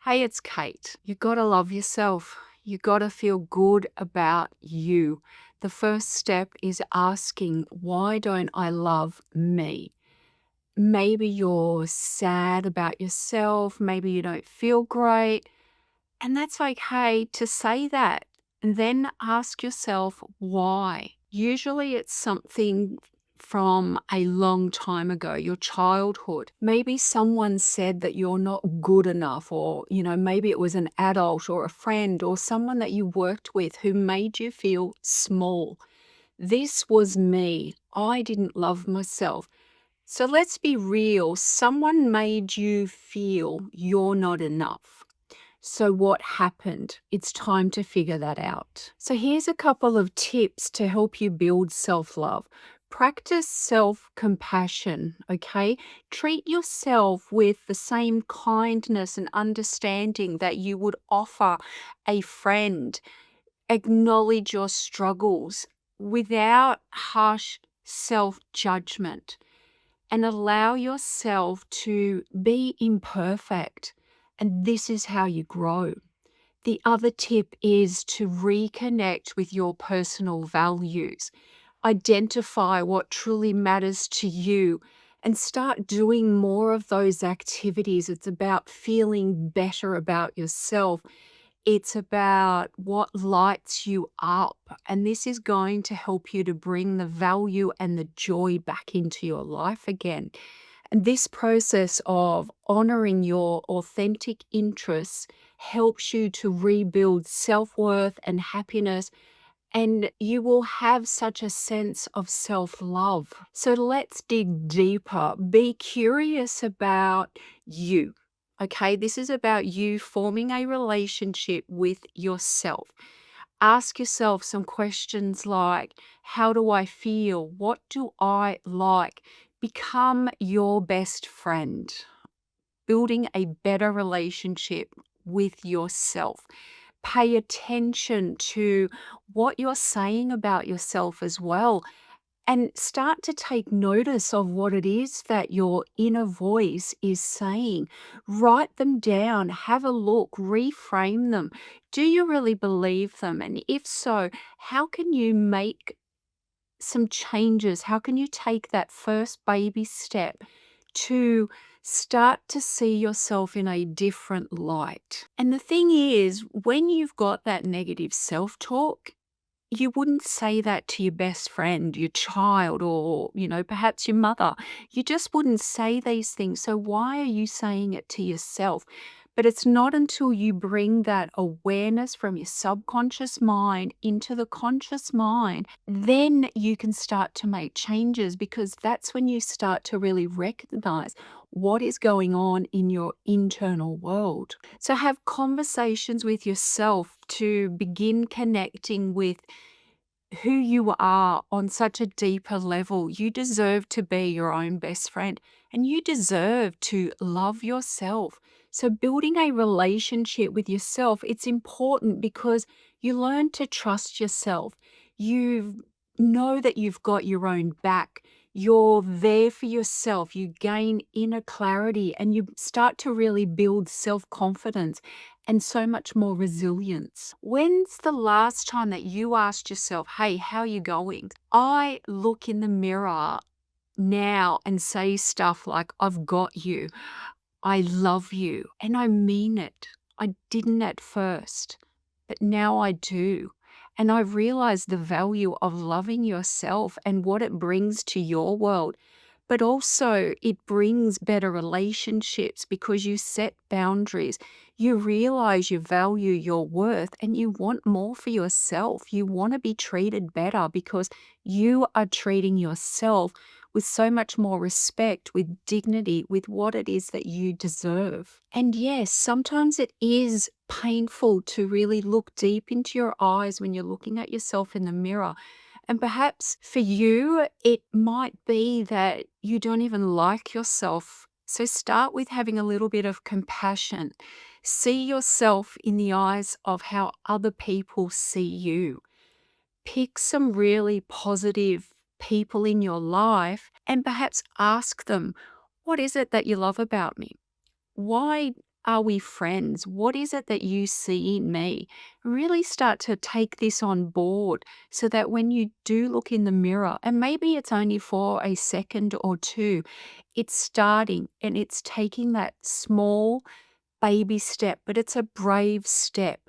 Hey, it's Kate. You gotta love yourself. You gotta feel good about you. The first step is asking, why don't I love me? Maybe you're sad about yourself. Maybe you don't feel great. And that's okay to say that. And then ask yourself why. Usually it's something from a long time ago, your childhood. Maybe someone said that you're not good enough, or, maybe it was an adult or a friend or someone that you worked with who made you feel small. This was me. I didn't love myself. So let's be real. Someone made you feel you're not enough. So, what happened? It's time to figure that out. So, here's a couple of tips to help you build self love. Practice self compassion, okay? Treat yourself with the same kindness and understanding that you would offer a friend. Acknowledge your struggles without harsh self judgment and allow yourself to be imperfect. And this is how you grow. The other tip is to reconnect with your personal values. Identify what truly matters to you and start doing more of those activities. It's about feeling better about yourself. It's about what lights you up. And this is going to help you to bring the value and the joy back into your life again. And this process of honoring your authentic interests helps you to rebuild self worth and happiness. And you will have such a sense of self love. So let's dig deeper. Be curious about you. Okay, this is about you forming a relationship with yourself. Ask yourself some questions like, how do I feel? What do I like? Become your best friend, building a better relationship with yourself. Pay attention to what you're saying about yourself as well, and start to take notice of what it is that your inner voice is saying. Write them down, have a look, reframe them. Do you really believe them? And if so, how can you make some changes? How can you take that first baby step to start to see yourself in a different light? And the thing is, when you've got that negative self talk, you wouldn't say that to your best friend, your child, or, perhaps your mother. You just wouldn't say these things. So why are you saying it to yourself? But it's not until you bring that awareness from your subconscious mind into the conscious mind, then you can start to make changes, because that's when you start to really recognize what is going on in your internal world. So have conversations with yourself to begin connecting with who you are on such a deeper level. You deserve to be your own best friend, and you deserve to love yourself. So building a relationship with yourself, it's important because you learn to trust yourself. You know that you've got your own back. You're there for yourself. You gain inner clarity and you start to really build self confidence and so much more resilience. When's the last time that you asked yourself, hey, how are you going? I look in the mirror now and say stuff like, I've got you, I love you, and I mean it. I didn't at first, but now I do. And I've realized the value of loving yourself and what it brings to your world. But also, it brings better relationships because you set boundaries. You realize you value your worth and you want more for yourself. You want to be treated better because you are treating yourself with so much more respect, with dignity, with what it is that you deserve. And yes, sometimes it is painful to really look deep into your eyes when you're looking at yourself in the mirror. And perhaps for you, it might be that you don't even like yourself. So start with having a little bit of compassion. See yourself in the eyes of how other people see you. Pick some really positive people in your life and perhaps ask them, what is it that you love about me? Why Are we friends? What is it that you see in me? Really start to take this on board so that when you do look in the mirror, and maybe it's only for a second or two, it's starting and it's taking that small baby step, but it's a brave step.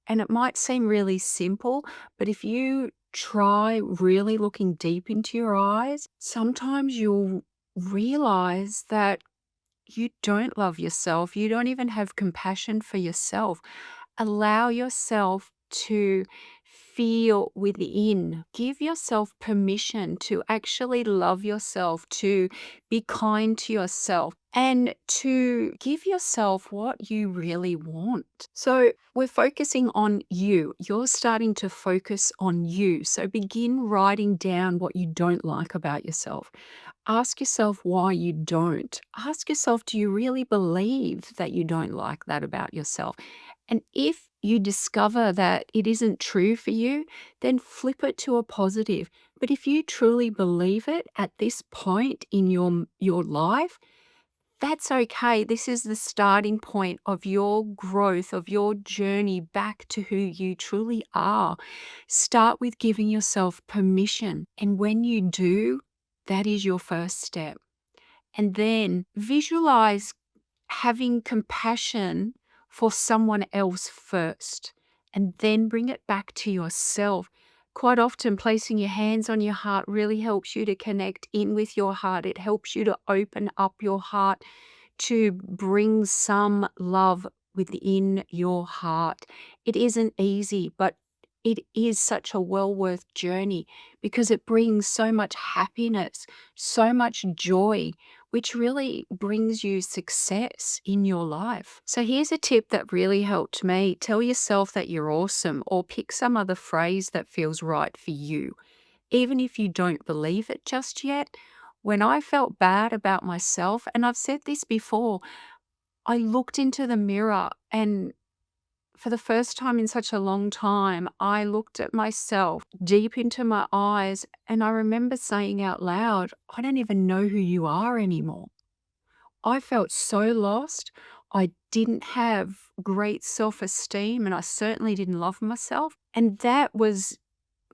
And it might seem really simple, but if you try really looking deep into your eyes, sometimes you'll realize that you don't love yourself. You don't even have compassion for yourself. Allow yourself to feel within. Give yourself permission to actually love yourself, to be kind to yourself, and to give yourself what you really want. So, we're focusing on you. You're starting to focus on you. So, begin writing down what you don't like about yourself. Ask yourself why you don't. Ask yourself, do you really believe that you don't like that about yourself? And if you discover that it isn't true for you, then flip it to a positive. But if you truly believe it at this point in your life, that's okay. This is the starting point of your growth, of your journey back to who you truly are. Start with giving yourself permission. And when you do, that is your first step. And then visualize having compassion for someone else first, and then bring it back to yourself. Quite often, placing your hands on your heart really helps you to connect in with your heart. It helps you to open up your heart to bring some love within your heart. It isn't easy, but it is such a well worth journey because it brings so much happiness, so much joy, which really brings you success in your life. So here's a tip that really helped me. Tell yourself that you're awesome, or pick some other phrase that feels right for you. Even if you don't believe it just yet, when I felt bad about myself, and I've said this before, I looked into the mirror and for the first time in such a long time, I looked at myself deep into my eyes and I remember saying out loud, I don't even know who you are anymore. I felt so lost. I didn't have great self esteem and I certainly didn't love myself. And that was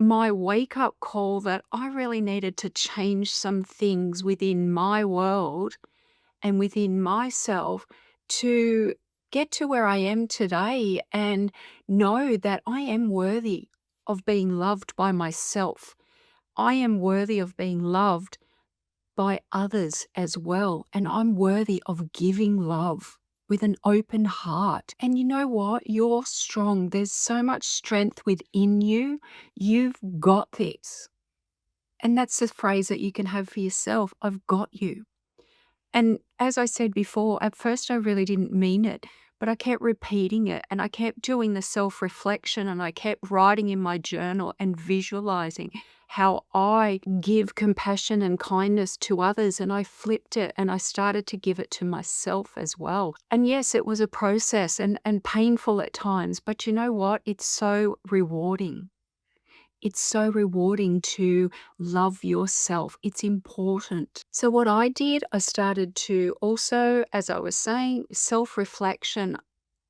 my wake up call that I really needed to change some things within my world and within myself to get to where I am today and know that I am worthy of being loved by myself. I am worthy of being loved by others as well. And I'm worthy of giving love with an open heart. And you know what? You're strong. There's so much strength within you. You've got this. And that's the phrase that you can have for yourself. I've got you. And as I said before, at first I really didn't mean it, but I kept repeating it and I kept doing the self reflection and I kept writing in my journal and visualizing how I give compassion and kindness to others. And I flipped it and I started to give it to myself as well. And yes, it was a process and painful at times, but you know what? It's so rewarding. It's so rewarding to love yourself. It's important. So, what I did, I started to also, as I was saying, self reflection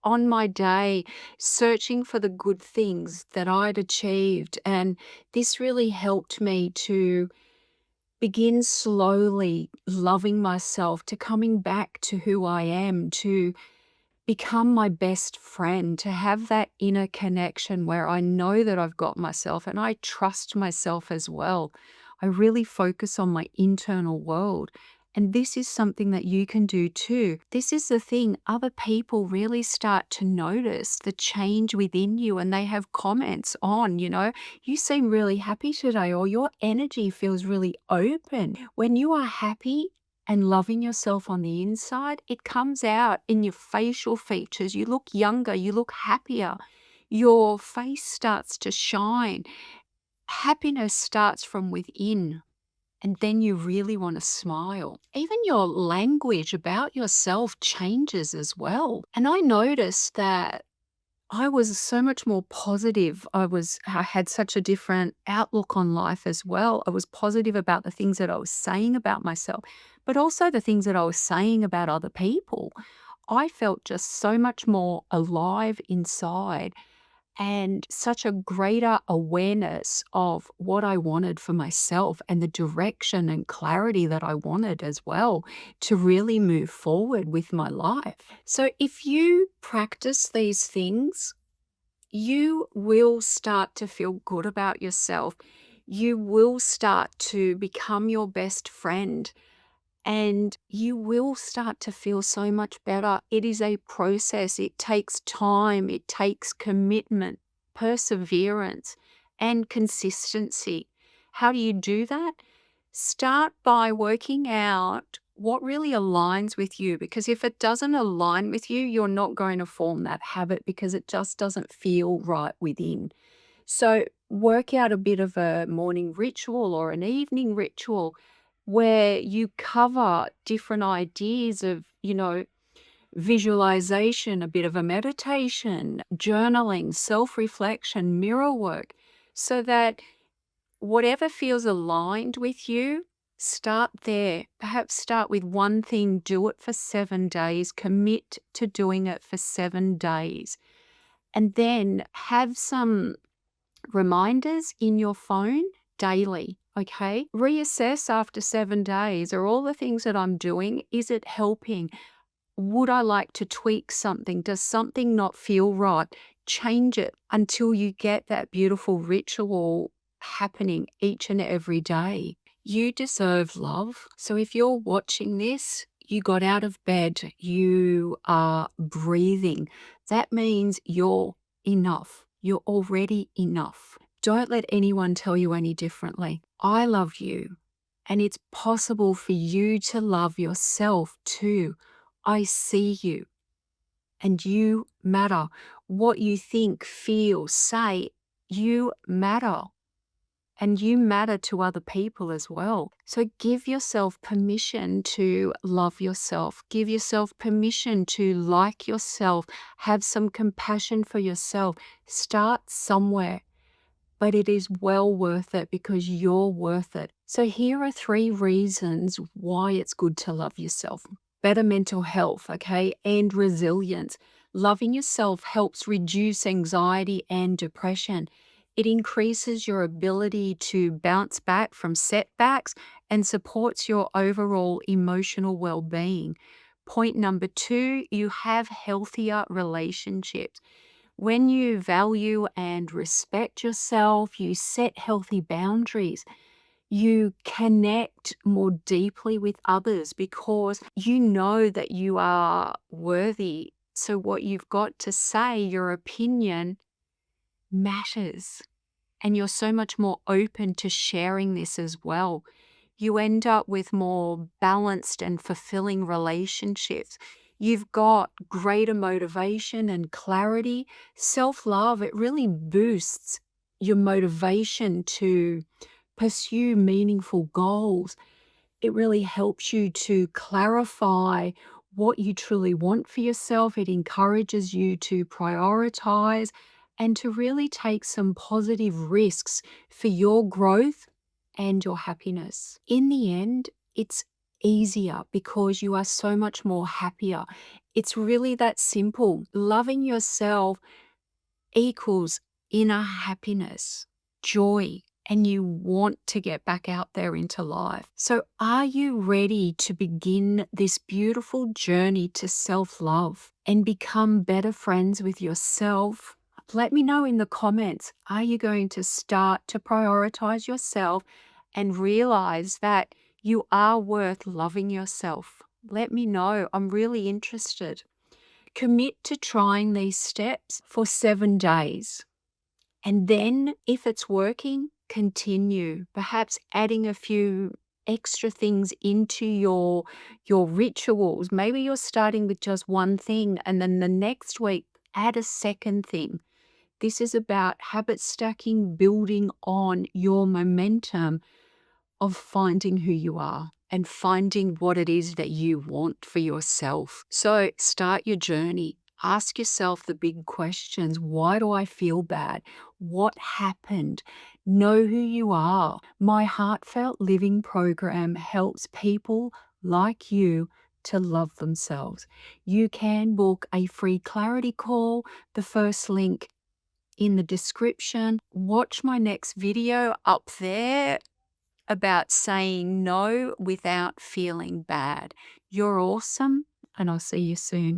on my day, searching for the good things that I'd achieved. And this really helped me to begin slowly loving myself, to coming back to who I am, to become my best friend, to have that inner connection where I know that I've got myself and I trust myself as well. I really focus on my internal world. And this is something that you can do too. This is the thing, other people really start to notice the change within you and they have comments on, you seem really happy today, or your energy feels really open. When you are happy, and loving yourself on the inside, it comes out in your facial features. You look younger, you look happier. Your face starts to shine. Happiness starts from within. And then you really want to smile. Even your language about yourself changes as well. And I noticed that I was so much more positive. I had such a different outlook on life as well. I was positive about the things that I was saying about myself, but also the things that I was saying about other people. I felt just so much more alive inside and such a greater awareness of what I wanted for myself and the direction and clarity that I wanted as well to really move forward with my life. So, if you practice these things, you will start to feel good about yourself. You will start to become your best friend and you will start to feel so much better. It is a process, it takes time, it takes commitment, perseverance, and consistency. How do you do that? Start by working out what really aligns with you, because if it doesn't align with you, you're not going to form that habit because it just doesn't feel right within. So, work out a bit of a morning ritual or an evening ritual where you cover different ideas of, visualization, a bit of a meditation, journaling, self reflection, mirror work, so that whatever feels aligned with you, start there. Perhaps start with one thing, do it for 7 days, commit to doing it for 7 days, and then have some reminders in your phone daily. Okay. Reassess after 7 days. Are all the things that I'm doing, is it helping? Would I like to tweak something? Does something not feel right? Change it until you get that beautiful ritual happening each and every day. You deserve love. So if you're watching this, you got out of bed, you are breathing. That means you're enough. You're already enough. Don't let anyone tell you any differently. I love you. And it's possible for you to love yourself too. I see you and you matter. What you think, feel, say, you matter. And you matter to other people as well. So give yourself permission to love yourself. Give yourself permission to like yourself. Have some compassion for yourself. Start somewhere, but it is well worth it because you're worth it. So here are 3 reasons why it's good to love yourself. Better mental health, okay, and resilience. Loving yourself helps reduce anxiety and depression. It increases your ability to bounce back from setbacks and supports your overall emotional well-being. Point number 2, you have healthier relationships. When you value and respect yourself, you set healthy boundaries, you connect more deeply with others because you know that you are worthy. So, what you've got to say, your opinion, matters. And you're so much more open to sharing this as well. You end up with more balanced and fulfilling relationships. You've got greater motivation and clarity. Self love, it really boosts your motivation to pursue meaningful goals. It really helps you to clarify what you truly want for yourself. It encourages you to prioritize and to really take some positive risks for your growth and your happiness. In the end, it's easier because you are so much more happier. It's really that simple. Loving yourself equals inner happiness, joy, and you want to get back out there into life. So, are you ready to begin this beautiful journey to self love and become better friends with yourself? Let me know in the comments. Are you going to start to prioritize yourself and realize that you are worth loving yourself? Let me know. I'm really interested. Commit to trying these steps for 7 days. And then, if it's working, continue. Perhaps adding a few extra things into your rituals. Maybe you're starting with just one thing, and then the next week, add a second thing. This is about habit stacking, building on your momentum of finding who you are and finding what it is that you want for yourself. So start your journey. Ask yourself the big questions. Why do I feel bad? What happened? Know who you are. My Heartfelt Living program helps people like you to love themselves. You can book a free clarity call, the first link in the description. Watch my next video up there about saying no without feeling bad. You're awesome, and I'll see you soon.